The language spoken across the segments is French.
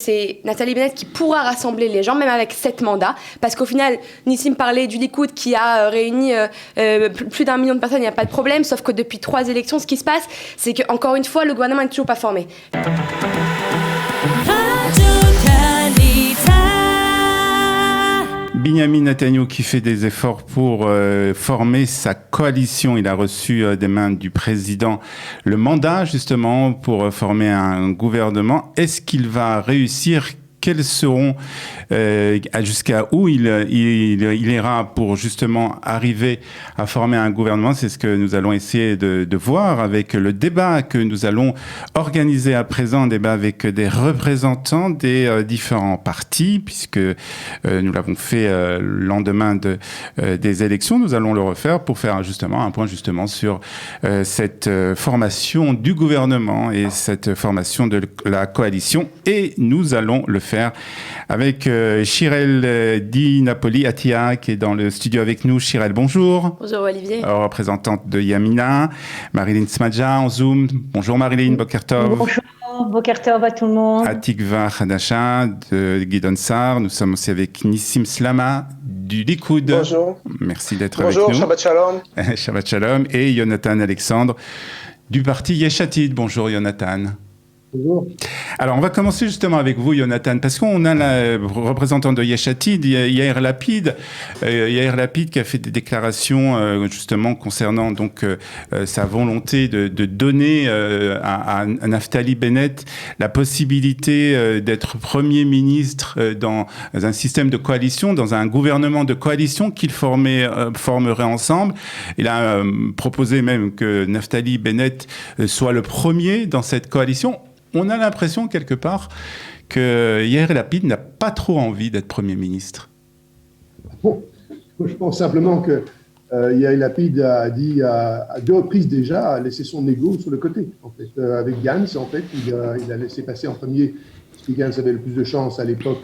c'est Nathalie Bennett qui pourra rassembler les gens, même avec 7 mandats, parce qu'au final, Nissim parlait du Likoud qui a réuni plus d'1 million de personnes, il n'y a pas de problème, sauf que depuis 3 élections, ce qui se passe, c'est qu'encore une fois, le gouvernement n'est toujours pas formé. Binyamin Netanyahou qui fait des efforts pour former sa coalition. Il a reçu des mains du président le mandat justement pour former un gouvernement. Est-ce qu'il va réussir ? Quels seront, jusqu'à où il ira pour justement arriver à former un gouvernement? C'est ce que nous allons essayer de voir avec le débat que nous allons organiser à présent, un débat avec des représentants des différents partis, puisque nous l'avons fait le lendemain des élections. Nous allons le refaire pour faire justement un point justement sur cette formation du gouvernement et cette formation de la coalition. Et nous allons le faire avec Shirel Di Napoli Atia qui est dans le studio avec nous. Shirel, bonjour. Bonjour Olivier. Représentante de Yamina. Marilyn Smadja en Zoom. Bonjour Marilyn, Boker Tov. Bonjour, Boker Tov à tout le monde. Atikva Hadasha de Gideon Sar. Nous sommes aussi avec Nissim Slama du Likoud. Bonjour. Merci d'être avec nous. Bonjour, Shabbat Shalom. Shabbat Shalom. Et Yonatan Alexandre du parti Yesh Atid. Bonjour Yonatan. Bonjour. Alors, on va commencer justement avec vous, Yonatan, parce qu'on a la représentante de Yesh Atid, Yair Lapid, qui a fait des déclarations justement concernant donc sa volonté de donner à Naftali Bennett la possibilité d'être Premier ministre dans un système de coalition, dans un gouvernement de coalition qu'il formerait ensemble. Il a proposé même que Naftali Bennett soit le premier dans cette coalition. On a l'impression, quelque part, que Yair Lapid n'a pas trop envie d'être Premier ministre. Bon, je pense simplement que Yair Lapid a dit à 2 reprises déjà, a laissé son ego sur le côté. En fait, avec Gantz, en fait, il a laissé passer en premier, parce que Gantz avait le plus de chance à l'époque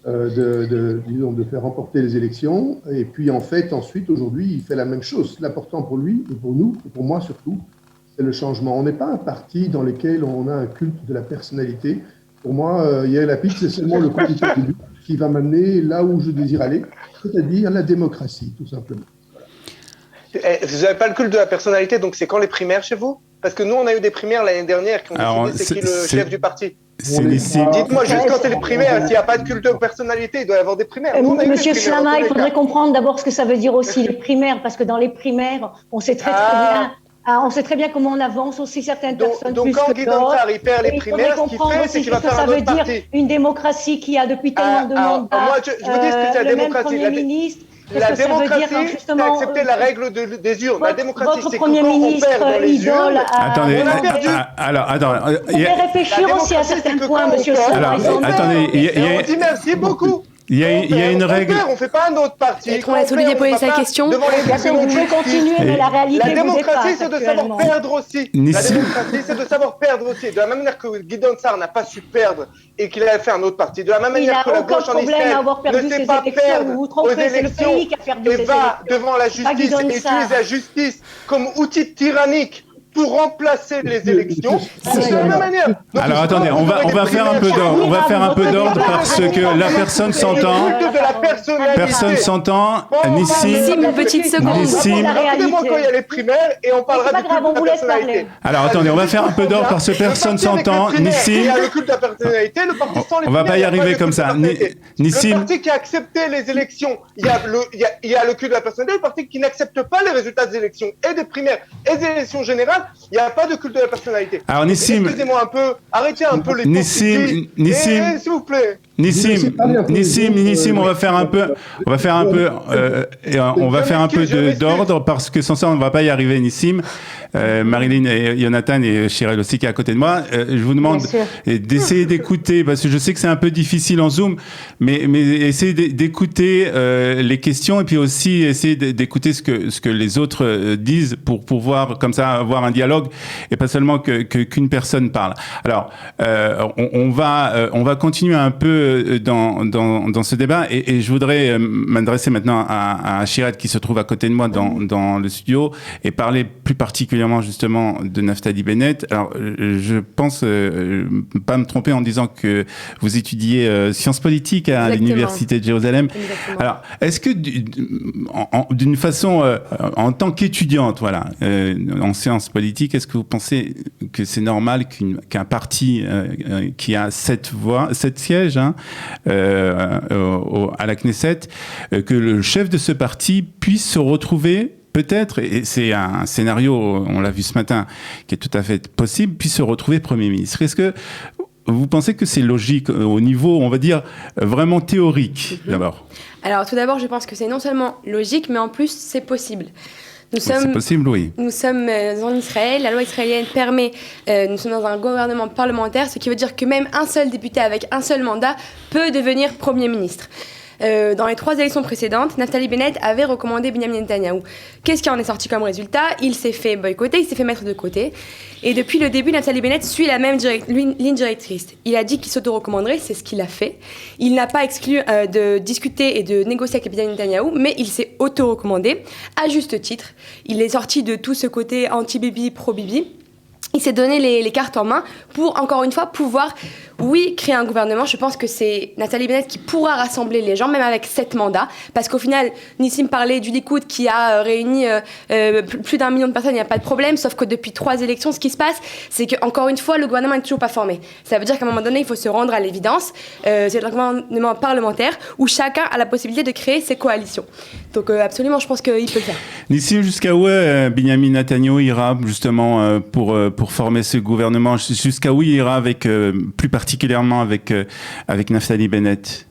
de faire remporter les élections. Et puis, en fait, ensuite, aujourd'hui, il fait la même chose. L'important pour lui, et pour nous, et pour moi surtout, c'est le changement. On n'est pas un parti dans lequel on a un culte de la personnalité. Pour moi, Yair Lapid, c'est seulement le conducteur qui va m'amener là où je désire aller, c'est-à-dire la démocratie, tout simplement. Vous n'avez pas le culte de la personnalité, donc c'est quand les primaires chez vous? Parce que nous, on a eu des primaires l'année dernière qui ont décidé c'est qui le chef du parti. Dites-moi juste quand c'est les primaires, s'il n'y a pas de culte de personnalité, il doit y avoir des primaires. Monsieur Slama, il faudrait comprendre d'abord ce que ça veut dire aussi les primaires, parce que dans les primaires, on sait très bien... on sait très bien comment on avance aussi certaines personnes. Donc quand Gideon Sar il perd les primaires, ce qu'il fait, c'est qu'il va faire un autre parti. Ça veut dire une démocratie qui a depuis tellement de mandats. Moi, je vous dis ce que c'est la démocratie. La démocratie, c'est accepter la règle des urnes. La démocratie, c'est que quand on perd dans les urnes, attendez, on a perdu. Alors, attends. Vous pouvez réfléchir aussi à certains points, monsieur Slama. Alors, attendez. On dit merci beaucoup. Il y a une règle. On ne fait pas un autre parti. On laisse Olivier poser sa question. Vous pouvez continuer, mais la réalité La démocratie, c'est de savoir actuellement. perdre aussi. La démocratie, c'est de savoir perdre aussi. De la même manière que Gideon Sar n'a pas su perdre et qu'il a fait un autre parti. De la même manière que la gauche en Israël ne sait pas perdre aux élections et va devant la justice et utilise la justice comme outil tyrannique pour remplacer les élections. C'est de la même manière. Alors attendez, on va faire un peu d'ordre. On va faire un peu d'ordre parce que la personne s'entend. Personne s'entend. Nissim, une petite seconde. Rappelez-moi quand il y a les primaires et on parlera du culte de la personnalité. Alors attendez, on va faire un peu d'ordre parce que personne s'entend. Nissim. Il y a le culte de la personnalité, le parti sans les primaires. On va pas y arriver comme ça. Nissim. Le parti qui a accepté les élections, il y a le culte de la personnalité. Le parti qui n'accepte pas les résultats des élections et des primaires et des élections générales, il n'y a pas de culte de la personnalité. Alors Nissim, excusez-moi un peu, arrêtez un peu les Nissim, s'il vous plaît. Nissim, on va faire un peu d'ordre parce que sans ça on ne va pas y arriver, Nissim. Marilyn et Yonatan et Shirel aussi qui est à côté de moi. Je vous demande d'essayer d'écouter parce que je sais que c'est un peu difficile en Zoom, mais essayez d'écouter les questions et puis aussi essayer d'écouter ce que les autres disent pour pouvoir comme ça avoir un dialogue et pas seulement qu'une personne parle. Alors on va continuer un peu que dans ce débat, et je voudrais m'adresser maintenant à Chirad qui se trouve à côté de moi dans le studio et parler plus particulièrement justement de Naftali Bennett. Alors, je pense pas me tromper en disant que vous étudiez sciences politiques à l'Université de Jérusalem. Exactement. Alors, est-ce que d'une façon, en tant qu'étudiante, voilà, en sciences politiques, est-ce que vous pensez que c'est normal qu'un parti qui a 7 sièges à la Knesset, que le chef de ce parti puisse se retrouver peut-être, et c'est un scénario, on l'a vu ce matin, qui est tout à fait possible, puisse se retrouver Premier ministre. Est-ce que vous pensez que c'est logique au niveau, on va dire, vraiment théorique, d'abord? Alors, tout d'abord, je pense que c'est non seulement logique, mais en plus, c'est possible. C'est possible, oui. Nous sommes en Israël, la loi israélienne permet, nous sommes dans un gouvernement parlementaire, ce qui veut dire que même un seul député avec un seul mandat peut devenir Premier ministre. Dans les 3 élections précédentes, Naftali Bennett avait recommandé Benyamin Netanyahou. Qu'est-ce qui en est sorti comme résultat? Il s'est fait boycotter, il s'est fait mettre de côté. Et depuis le début, Naftali Bennett suit la même ligne directrice. Il a dit qu'il s'auto-recommanderait, c'est ce qu'il a fait. Il n'a pas exclu de discuter et de négocier avec Benyamin Netanyahou, mais il s'est auto-recommandé, à juste titre. Il est sorti de tout ce côté anti-Bibi, pro-Bibi. Il s'est donné les cartes en main pour, encore une fois, pouvoir, oui, créer un gouvernement. Je pense que c'est Naftali Bennett qui pourra rassembler les gens, même avec 7 mandats. Parce qu'au final, Nissim parlait du Likoud qui a réuni plus d'1 million de personnes, il n'y a pas de problème. Sauf que depuis 3 élections, ce qui se passe, c'est qu'encore une fois, le gouvernement n'est toujours pas formé. Ça veut dire qu'à un moment donné, il faut se rendre à l'évidence. C'est un gouvernement parlementaire où chacun a la possibilité de créer ses coalitions. Donc absolument, je pense qu'il peut le faire. Nissim, jusqu'à où Benyamin Netanyahou ira justement pour former ce gouvernement? Jusqu'à où il ira avec, plus particulièrement avec Naftali Bennett?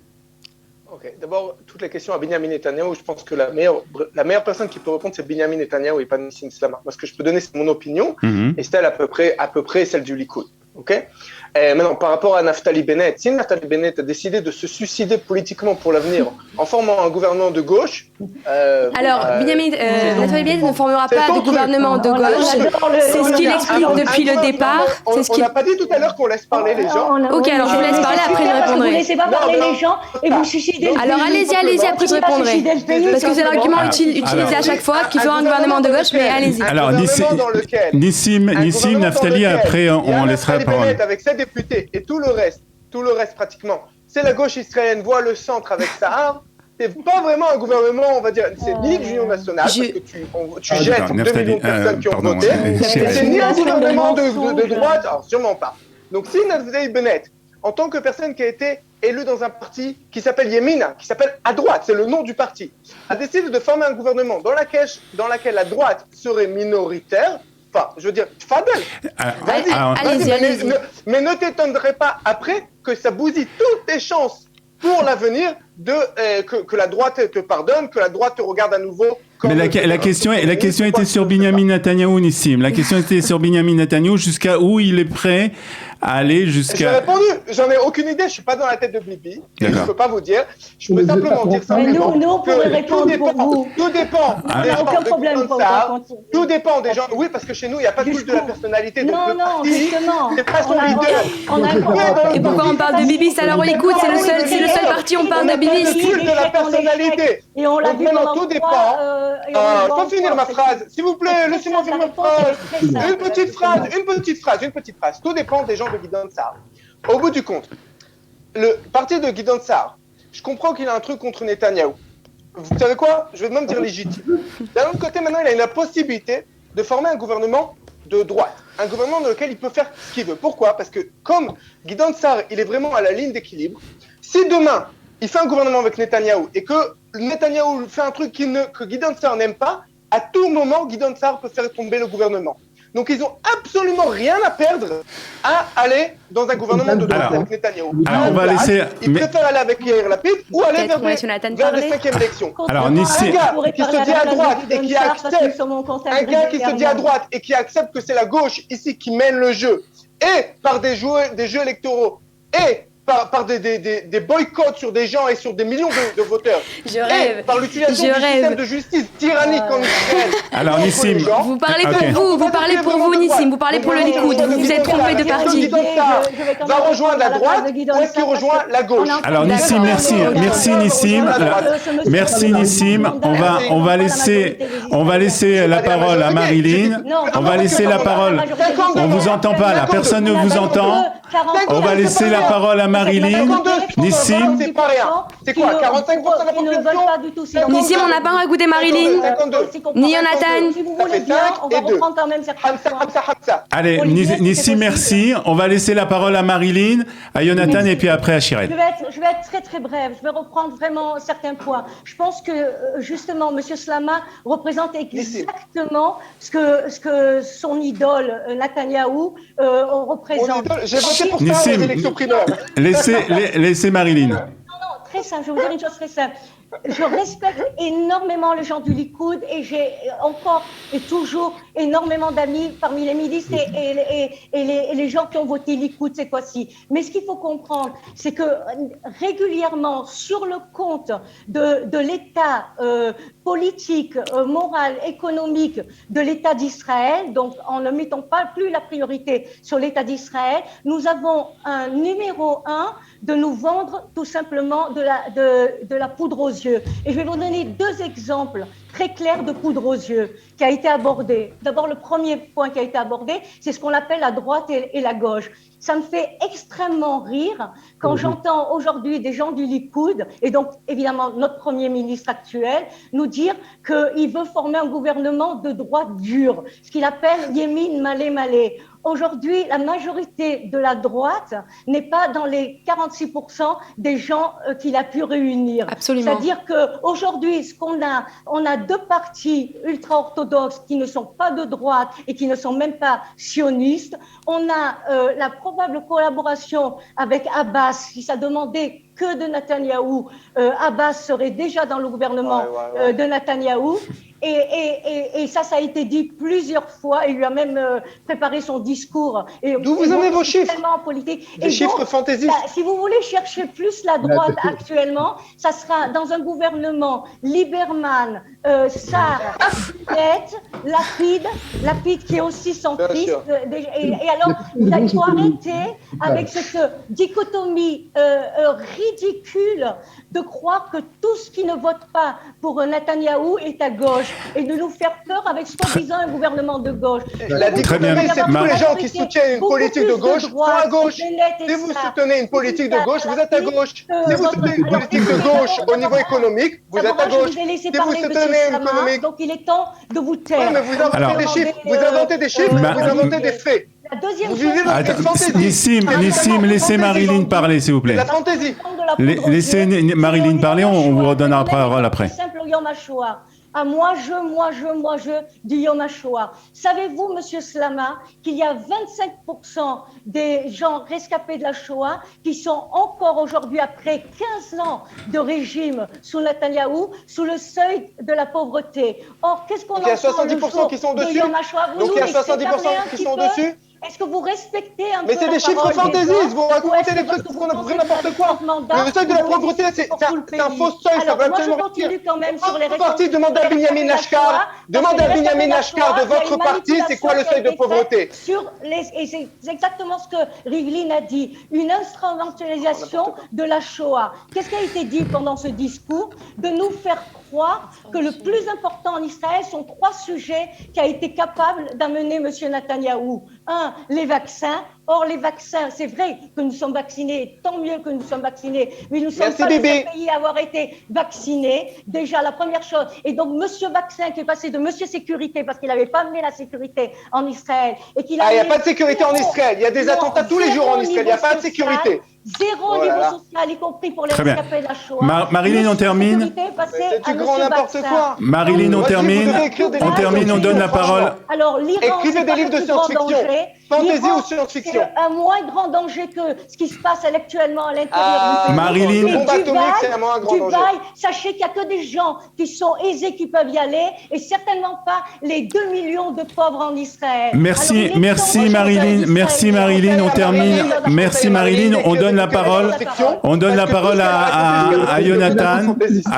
Ok, d'abord, toute la question à Benyamin Netanyahou, je pense que la meilleure personne qui peut répondre, c'est Benyamin Netanyahou et pas Nissim Slama. Moi, ce que je peux donner, c'est mon opinion, et c'est elle à peu près celle du Likoud. Ok. Maintenant, par rapport à Naftali Bennett, si Naftali Bennett a décidé de se suicider politiquement pour l'avenir en formant un gouvernement de gauche... Naftali Bennett ne formera pas de gouvernement de gauche. C'est ce qu'il explique depuis le départ. On n'a pas dit tout à l'heure qu'on laisse parler les gens. Ok, alors je vous laisse parler, après je répondrai. Vous ne laissez pas parler les gens et vous suicidez. Alors allez-y, après je répondrai. Parce que c'est l'argument utilisé à chaque fois qu'il faut un gouvernement de gauche, mais allez-y. Alors Nissim, Naftali, après on laissera la parole. Avec ses députés et tout le reste pratiquement, c'est la gauche israélienne voit le centre avec Sahar. C'est pas vraiment un gouvernement, on va dire, c'est ni l'Union nationale, parce que tu jettes 2 millions de personnes qui ont voté, c'est ni un gouvernement de droite, alors sûrement pas. Donc si Naftali Bennett, en tant que personne qui a été élue dans un parti qui s'appelle Yemina, qui s'appelle à droite, c'est le nom du parti, a décidé de former un gouvernement dans lequel la droite serait minoritaire, enfin, je veux dire, Fadel, vas-y, mais ne t'étonnerai pas après que ça bousille toutes tes chances pour l'avenir que la droite te pardonne, que la droite te regarde à nouveau. Mais la question était sur Benyamin Netanyahou, Nissim. La question était sur Benyamin Netanyahou, jusqu'à où il est prêt à aller jusqu'à... J'ai répondu, j'en ai aucune idée, je suis pas dans la tête de Bibi, je peux pas vous dire. Je peux simplement dire simplement que tout dépend. On n'a aucun problème. Tout dépend des gens. Oui, parce que chez nous, il n'y a pas de culte de la personnalité. Non, justement. C'est pas son leader. Et pourquoi on parle de Bibi? Alors on l'écoute, c'est le seul parti où on parle de Bibi. Culte de la personnalité. Et on l'a vu maintenant, tout dépend. Je peux finir ma phrase. S'il vous plaît, laissez-moi finir ma phrase. Une petite phrase. Tout dépend des gens de Gideon Sa'ar. Au bout du compte, le parti de Gideon Sa'ar, je comprends qu'il a un truc contre Netanyahou. Vous savez quoi? Je vais même dire légitime. D'un autre côté, maintenant, il a la possibilité de former un gouvernement de droite. Un gouvernement dans lequel il peut faire ce qu'il veut. Pourquoi? Parce que comme Gideon Sa'ar, il est vraiment à la ligne d'équilibre, si demain, il fait un gouvernement avec Netanyahou et que Netanyahou fait un truc que Gideon Sa'ar n'aime pas, à tout moment, Gideon Sa'ar peut faire tomber le gouvernement. Donc, ils n'ont absolument rien à perdre à aller dans un gouvernement de droite avec Netanyahou. Alors, on va laisser... Ils préfèrent aller avec Yair Lapid ou aller vers les 5e élections. Alors, un gars qui se dit à droite et qui accepte... Un gars qui se dit à droite et qui accepte que c'est la gauche ici qui mène le jeu, et par des jeux électoraux, et par des boycotts sur des gens et sur des millions de voteurs. Je rêve. Et par l'utilisation du système de justice tyrannique en Israël. Alors, Nissim, vous parlez vous parlez pour vous, Nissim, vous parlez pour le Likoud, vous vous êtes trompé de parti. Va rejoindre la droite ou est-ce qu'il rejoint la gauche? Alors Nissim, merci Nissim. Merci Nissim. On va laisser la parole à Marilyn. On va laisser la parole. On vous entend pas là, personne ne vous entend. On va laisser la parole à Marilyn. Nissim. C'est pas rien. C'est quoi, 45% de la population? Nissim, on n'a pas ragoûté Marilyn. Ni Jonathan. Si vous voulez bien, on va reprendre quand même certains points. Allez, Nissim, merci. On va laisser la parole à Marilyn, à Jonathan et puis après à Shirel. Je vais être très très brève. Je vais reprendre vraiment certains points. Je pense que justement, M. Slama représente exactement ce que son idole Netanyahou représente. J'ai voté pour ça aux élections primaires. Laissez Marilyn. Non, très simple. Je vais vous dire une chose très simple. Je respecte énormément les gens du Likoud et j'ai encore et toujours énormément d'amis parmi les milices et les gens qui ont voté Likoud cette fois-ci. Mais ce qu'il faut comprendre, c'est que régulièrement, sur le compte de l'État politique, moral, économique de l'État d'Israël, donc en ne mettant pas plus la priorité sur l'État d'Israël, nous avons un numéro 1 de nous vendre tout simplement de la poudre aux yeux. Et je vais vous donner 2 exemples très clairs de poudre aux yeux qui a été abordé. D'abord, le premier point qui a été abordé, c'est ce qu'on appelle la droite et la gauche. Ça me fait extrêmement rire quand j'entends aujourd'hui des gens du Likoud, et donc évidemment notre Premier ministre actuel, nous dire qu'il veut former un gouvernement de droite dure, ce qu'il appelle Yemin Malé Malé. Aujourd'hui, la majorité de la droite n'est pas dans les 46% des gens qu'il a pu réunir. Absolument. C'est-à-dire qu'aujourd'hui, on a 2 partis ultra-orthodoxes qui ne sont pas de droite et qui ne sont même pas sionistes. On a la probable collaboration avec Abbas, qui s'est demandé que de Netanyahou. Abbas serait déjà dans le gouvernement de Netanyahou. Et ça a été dit plusieurs fois. Il lui a même préparé son discours. D'où vous avez vos chiffres? Politique. Des chiffres fantaisistes. Si vous voulez chercher plus la droite actuellement, ça sera dans un gouvernement Lieberman, Sarr, Lapid qui est aussi centriste. Et alors, il faut arrêter avec cette dichotomie ridicule de croire que tout ce qui ne vote pas pour Netanyahou est à gauche et de nous faire peur avec soi-disant un gouvernement de gauche. La dichotomie, c'est tous les gens qui soutiennent une politique de gauche sont à gauche. Si vous soutenez une politique de gauche, vous êtes à gauche. Si vous soutenez une politique de gauche au niveau économique, vous êtes à gauche. Si vous soutenez une économique... Donc il est temps de vous taire. Mais vous inventez des chiffres, vous inventez des chiffres, vous inventez des faits. La deuxième vous vivez dans une fantaisie. Nissim, laissez Marilyn parler, s'il vous plaît. La fantaisie. Laissez Marilyn parler, on vous redonnera la parole après. Simple Yom HaShoah. À moi je du Yom HaShoah. Savez-vous, Monsieur Slama, qu'il y a 25% des gens rescapés de la Shoah qui sont encore aujourd'hui, après 15 ans de régime sous Netanyahou, sous le seuil de la pauvreté. Or, qu'est-ce qu'on entend? Il y a 70% qui sont dessus. Donc il y a 70% qui sont dessus. Est-ce que vous respectez un peu Mais c'est des chiffres fantaisistes, vous racontez des trucs qu'on a pris n'importe quoi. Le seuil de la pauvreté, c'est un faux seuil, ça va absolument rien dire. Votre parti demande à Binyamin Ashkar, de votre parti, c'est quoi le seuil de pauvreté? Et c'est exactement ce que Rivlin a dit, une instrumentalisation de la Shoah. Qu'est-ce qui a été dit pendant ce discours? De nous faire croire que le plus important en Israël sont 3 sujets qu'a été capable d'amener M. Netanyahou. 1, les vaccins. Or, les vaccins, c'est vrai que nous sommes vaccinés, tant mieux que nous sommes vaccinés, mais nous ne sommes pas le seul pays à avoir été vaccinés. Déjà, la première chose. Et donc, Monsieur Vaccin qui est passé de Monsieur Sécurité, parce qu'il n'avait pas amené la sécurité en Israël. Et qu'il il n'y a pas de sécurité en Israël. Il y a des attentats tous les jours en Israël. Il n'y a pas de sécurité. Zéro niveau social, y compris pour les rescapés de la Shoah. Marilyn, on termine. C'est du grand n'importe quoi. Marilyn, on termine. On donne la parole. Alors, l'Iran, écrivez des livres de science-fiction. Fantaisie ou science-fiction? C'est un moins grand danger que ce qui se passe actuellement à l'intérieur du pays. Marilyn. Dubaï, sachez qu'il n'y a que des gens qui sont aisés qui peuvent y aller et certainement pas les 2 millions de pauvres en Israël. Merci Marilyn. On termine. Merci Marilyn. On donne donne la parole. On donne la parole à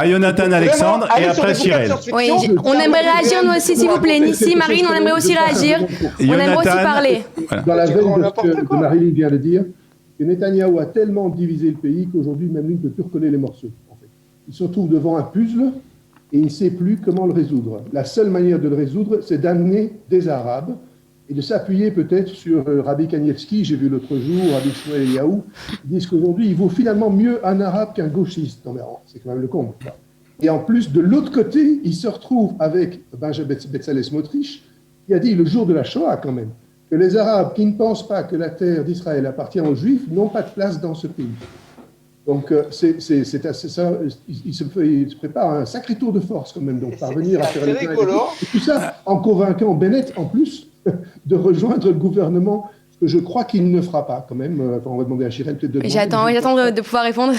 Jonathan Alexandre et après Chirel. Oui, on aimerait réagir nous aussi, s'il vous plaît. Nissim, Marine, on aimerait aussi réagir. On aimerait aussi parler. Dans la veine de ce que Marilyn vient de dire, que Netanyahou a tellement divisé le pays qu'aujourd'hui, même lui ne peut plus recoller les morceaux. En fait. Il se retrouve devant un puzzle et il ne sait plus comment le résoudre. La seule manière de le résoudre, c'est d'amener des Arabes et de s'appuyer peut-être sur Rabbi Kanievski, j'ai vu l'autre jour, Rabbi Shmuel Eliyahu, qui disent qu'aujourd'hui, il vaut finalement mieux un arabe qu'un gauchiste. Non mais c'est quand même le comble. Et en plus, de l'autre côté, il se retrouve avec Benjamin Bezalel Smotrich, qui a dit le jour de la Shoah quand même, que les Arabes qui ne pensent pas que la terre d'Israël appartient aux Juifs n'ont pas de place dans ce pays. Donc c'est assez ça, il se prépare un sacré tour de force quand même, donc parvenir à faire le plein. Et tout ça en convainquant Bennett en plus de rejoindre le gouvernement, ce que je crois qu'il ne fera pas quand même. Enfin, on va demander à Chirel peut-être de... J'attends de pouvoir répondre.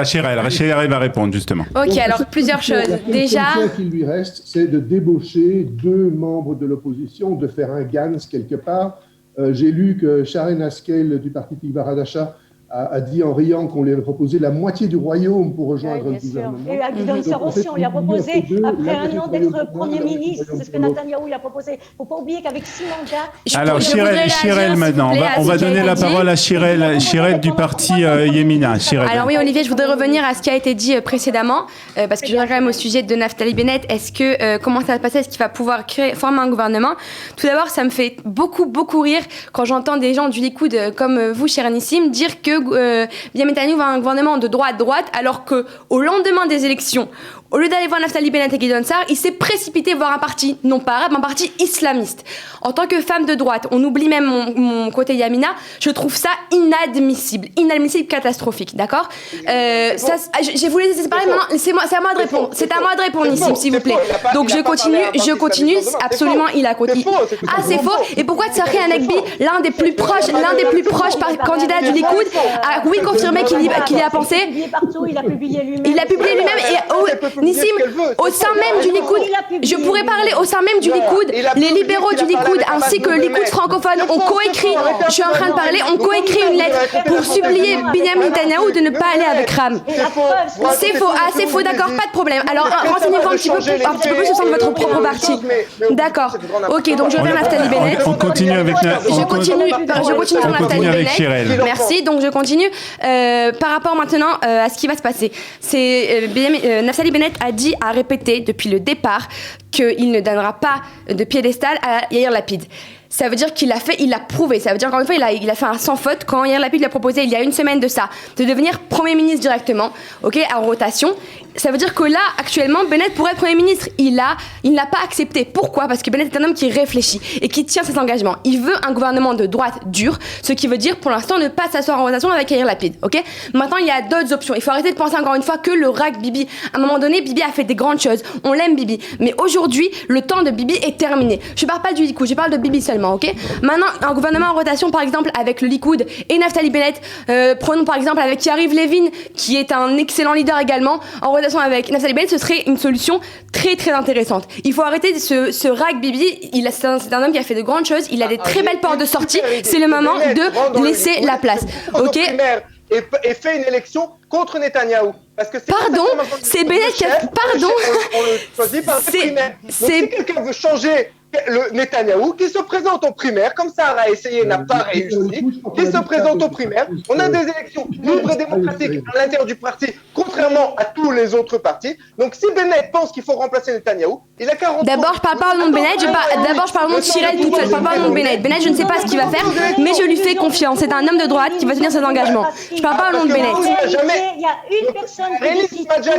Chirel va répondre justement. Ok, alors plusieurs choses. Déjà, la question qui lui reste, c'est de débaucher 2 membres de l'opposition, de faire un Gantz quelque part. J'ai lu que Sharon Haskel du parti Tikva Hadasha a dit en riant qu'on lui avait proposé la moitié du royaume pour rejoindre le gouvernement. Et à Guidon Sar aussi, on lui a proposé, après un an d'être Premier ministre, c'est ce que Netanyahou lui a proposé. Il ne faut pas oublier qu'avec 6 mandats... Alors Chirel maintenant, on va donner la parole à Chirel du parti Yemina. Alors oui Olivier, je voudrais revenir à ce qui a été dit précédemment, parce que je reviens quand même au sujet de Naftali Bennett. Comment ça va se passer? Est-ce qu'il va pouvoir former un gouvernement? Tout d'abord, ça me fait beaucoup rire quand j'entends des gens du Likoud comme vous, cher Nissim, dire que Benjamin Netanyahou va un gouvernement de droite, alors qu'au lendemain des élections, au lieu d'aller voir Naftali Bennett et Gideon Sa'ar, il s'est précipité voir un parti, non pas arabe, un parti islamiste. En tant que femme de droite, on oublie même mon côté Yamina, je trouve ça inadmissible, catastrophique, d'accord j'ai voulu laisser parler, maintenant, c'est à moi de répondre. C'est à moi de répondre, Nissim, s'il vous plaît. Donc je continue, absolument, il a continué. Ah, c'est faux. Et pourquoi Tsahi Hanegbi, l'un des plus proches candidats du Likoud, a confirmé qu'il y a pensé. Il a publié lui-même. Et Nissim, au sein même du Likoud, je pourrais parler au sein même du Likoud, les libéraux du Likoud ainsi que le Likoud francophone ont coécrit, je suis en train de parler, ont coécrit une lettre pour supplier Benjamin Netanyahou de ne pas aller avec Ram. C'est faux, d'accord, pas de problème. Alors renseignez-vous un petit peu plus au sein de votre propre parti. D'accord. Ok, donc je reviens à Naftali Bennett. On continue avec Naftali Bennett. Chirel. Merci, donc je continue. Par rapport maintenant à ce qui va se passer. Naftali Bennett a répété depuis le départ qu'il ne donnera pas de piédestal à Yair Lapid. Ça veut dire qu'il l'a prouvé. Ça veut dire qu'encore une fois, il a fait un sans faute quand Yair Lapid lui a proposé il y a une semaine de ça, de devenir Premier ministre directement, en rotation. Ça veut dire que là, actuellement, Bennett pourrait être Premier ministre. Il n'a pas accepté. Pourquoi? Parce que Bennett est un homme qui réfléchit et qui tient ses engagements. Il veut un gouvernement de droite dur, ce qui veut dire pour l'instant ne pas s'asseoir en rotation avec Yair Lapid. Maintenant, il y a d'autres options. Il faut arrêter de penser encore une fois que le RAC Bibi. À un moment donné, Bibi a fait des grandes choses. On l'aime Bibi. Mais aujourd'hui, le temps de Bibi est terminé. Je parle pas du Likoud, je parle de Bibi seulement. Maintenant, un gouvernement en rotation, par exemple, avec le Likoud et Naftali Bennett. Prenons par exemple avec Yariv Levin, qui est un excellent leader également, en rotation avec Naftali Bennett, ce serait une solution très très intéressante. Il faut arrêter ce RAC Bibi. C'est un homme qui a fait de grandes choses. Il a des très belles portes de sortie. C'est le moment de laisser la place. Et fait une élection contre Netanyahou. Parce que pardon, c'est Bennett qui a... Pardon. On le choisit par les primaires. Donc si quelqu'un veut changer le Netanyahou, qui se présente aux primaires, comme ça a essayé, n'a pas réussi, qui se présente aux primaires. On a des élections libres et démocratiques à l'intérieur du parti, contrairement à tous les autres partis. Donc si Bennett pense qu'il faut remplacer Netanyahou, il a 40 ans. D'abord, je parle pas au nom de Bennett, d'abord je parle au nom de Chirel toute seule, je parle pas au nom de Bennett. Bennett, je ne sais pas ce qu'il va faire, mais je lui fais confiance. C'est un homme de droite qui va tenir ses engagements. Je parle pas au nom de Bennett. Il y a une personne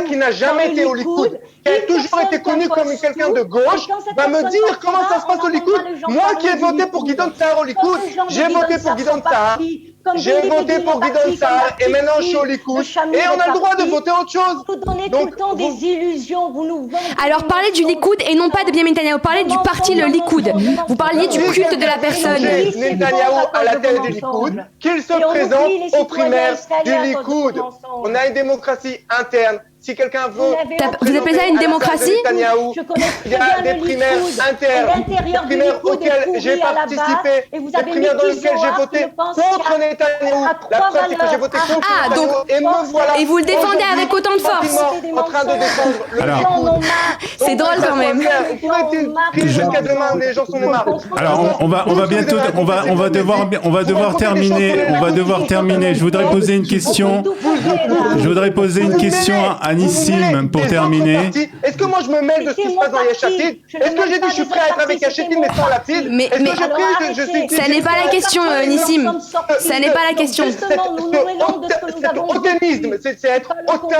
qui n'a jamais été au Likoud, qui a toujours été connu comme quelqu'un de gauche, va me dire comment ça se passe au Likoud. Moi qui ai voté pour Gideon Sa'ar au Likoud, j'ai voté pour Gideon Sa'ar. J'ai voté pour Gideon Sa'ar et maintenant je suis au Likoud et on a le droit de voter autre chose. Vous donnez tout le temps des illusions, vous nous vendez. Alors parlez du Likoud et non pas de Benjamin Netanyahou, parlez du parti le Likoud. Vous parliez du culte de la personne. Netanyahou à la tête du Likoud, qu'il se présente aux primaires du Likoud. On a une démocratie interne. Si quelqu'un veut... Vous appelez ça une démocratie? Il y a des primaires primaires auxquelles j'ai participé, des primaires dans lesquelles j'ai voté contre Netanyahou. La preuve, c'est que j'ai voté contre Netanyahou et me voilà. Et vous le défendez avec autant de force. En train de défendre le c'est drôle quand même. Jusqu'à demain, les gens sont marre. Alors, on va bientôt, on va devoir terminer. Je voudrais poser une question. À Nissim pour terminer. Est-ce que moi je me mêle de ce qui se passe dans Yeshatid? Est-ce que j'ai dit je suis prêt à être avec Yeshatid mais sans Lapid? Mais ça n'est pas la question, Nissim. Ça n'est pas la question. C'est hautain, c'est être hautain,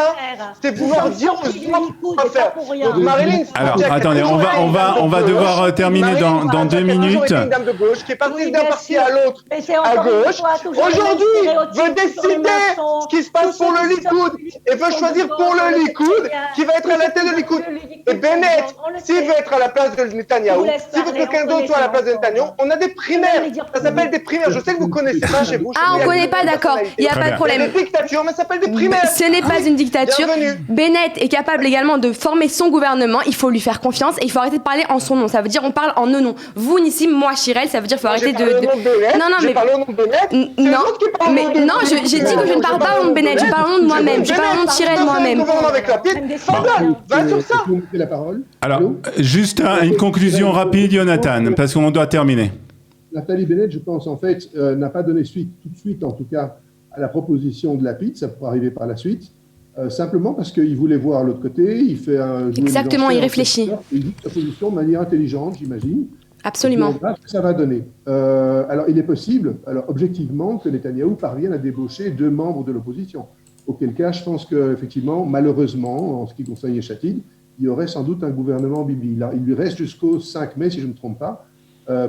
c'est vouloir dire aux gens quoi faire. Donc Marilyn, alors attendez, on va devoir terminer dans 2 minutes. Une dame de gauche qui est partie d'un parti à l'autre à gauche, aujourd'hui veut décider ce qui se passe pour le Likoud et veut choisir pour le Likoud qui va être à la tête de Likoud. Et Bennett, s'il veut être à la place de Netanyahou, s'il veut que quelqu'un d'autre soit à la place de Netanyahou, on a des primaires. Ça s'appelle des primaires. Je sais que vous connaissez pas chez vous. Ah, on connaît pas, d'accord. Il n'y a pas de problème. C'est une dictature, mais ça s'appelle des primaires. Ce n'est pas une dictature. Bennett est capable également de former son gouvernement. Il faut lui faire confiance et il faut arrêter de parler en son nom. Ça veut dire on parle en nos noms. Vous, Nissim, moi, Chirel, ça veut dire qu'il faut arrêter de. Non, mais. J'ai parlé au nom de Bennett. Non, j'ai dit que je ne parle pas au nom de Bennett. Je parle au nom de moi-même. Je parle au nom de Chirel moi-même. Va sur ça. La parole. Alors, juste une conclusion rapide, Jonathan, parce qu'on doit terminer. Nathalie Bennett, je pense, en fait, n'a pas donné suite, tout de suite, en tout cas, à la proposition de Lapid. Ça pourrait arriver par la suite. Simplement parce qu'il voulait voir l'autre côté. Il fait un. Exactement, il réfléchit. Il dit sa position de manière intelligente, j'imagine. Absolument. On verra ce que ça va donner. Alors, il est possible, objectivement, que Netanyahou parvienne à débaucher 2 membres de l'opposition. Auquel cas, je pense qu'effectivement, malheureusement, en ce qui concerne Yeshatid, il y aurait sans doute un gouvernement Bibi. Il lui reste jusqu'au 5 mai, si je ne me trompe pas,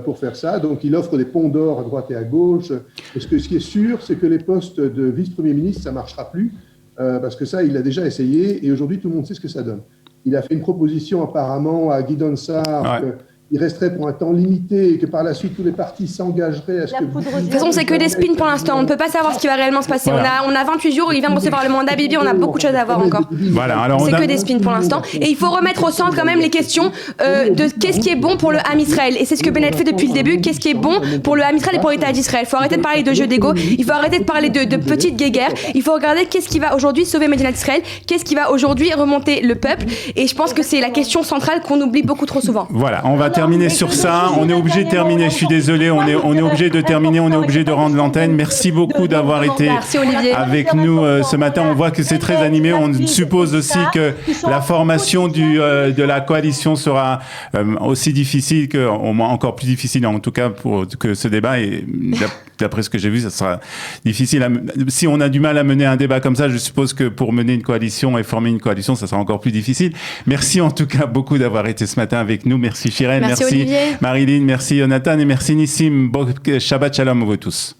pour faire ça. Donc, il offre des ponts d'or à droite et à gauche. Parce que ce qui est sûr, c'est que les postes de vice-premier ministre, ça ne marchera plus. Parce que ça, il l'a déjà essayé. Et aujourd'hui, tout le monde sait ce que ça donne. Il a fait une proposition apparemment à Guidon Sarr. Ouais. Il resterait pour un temps limité et que par la suite tous les partis s'engageraient à ce que... De toute façon, c'est que des spins pour l'instant. On ne peut pas savoir ce qui va réellement se passer. Voilà. On a 28 jours, il vient de recevoir le mandat Bibi, on a beaucoup de choses à voir encore. Voilà, alors c'est que des spins pour l'instant. Et il faut remettre au centre quand même les questions de qu'est-ce qui est bon pour le Ham Israël. Et c'est ce que Bennett fait depuis le début. Qu'est-ce qui est bon pour le Ham Israël et pour l'État d'Israël. Il faut arrêter de parler de jeux d'ego. Il faut arrêter de parler de petites guéguerres. Il faut regarder qu'est-ce qui va aujourd'hui sauver Médina d'Israël. Qu'est-ce qui va aujourd'hui remonter le peuple. Et je pense que c'est la question centrale qu'on oublie beaucoup trop souvent. Voilà, on va terminer sur ça. On est obligé de terminer, je suis désolé, on est obligé de terminer, on est obligé de rendre l'antenne. Merci beaucoup d'avoir été avec nous ce matin. On voit que c'est très animé. On suppose aussi que la formation de la coalition sera aussi difficile, au moins encore plus difficile en tout cas pour que ce débat. Et d'après ce que j'ai vu, ça sera difficile. Si on a du mal à mener un débat comme ça, je suppose que pour mener une coalition et former une coalition, ça sera encore plus difficile. Merci en tout cas beaucoup d'avoir été ce matin avec nous. Merci Chirel, merci Marilyn, merci Jonathan et merci Nissim. Shabbat shalom à vous tous.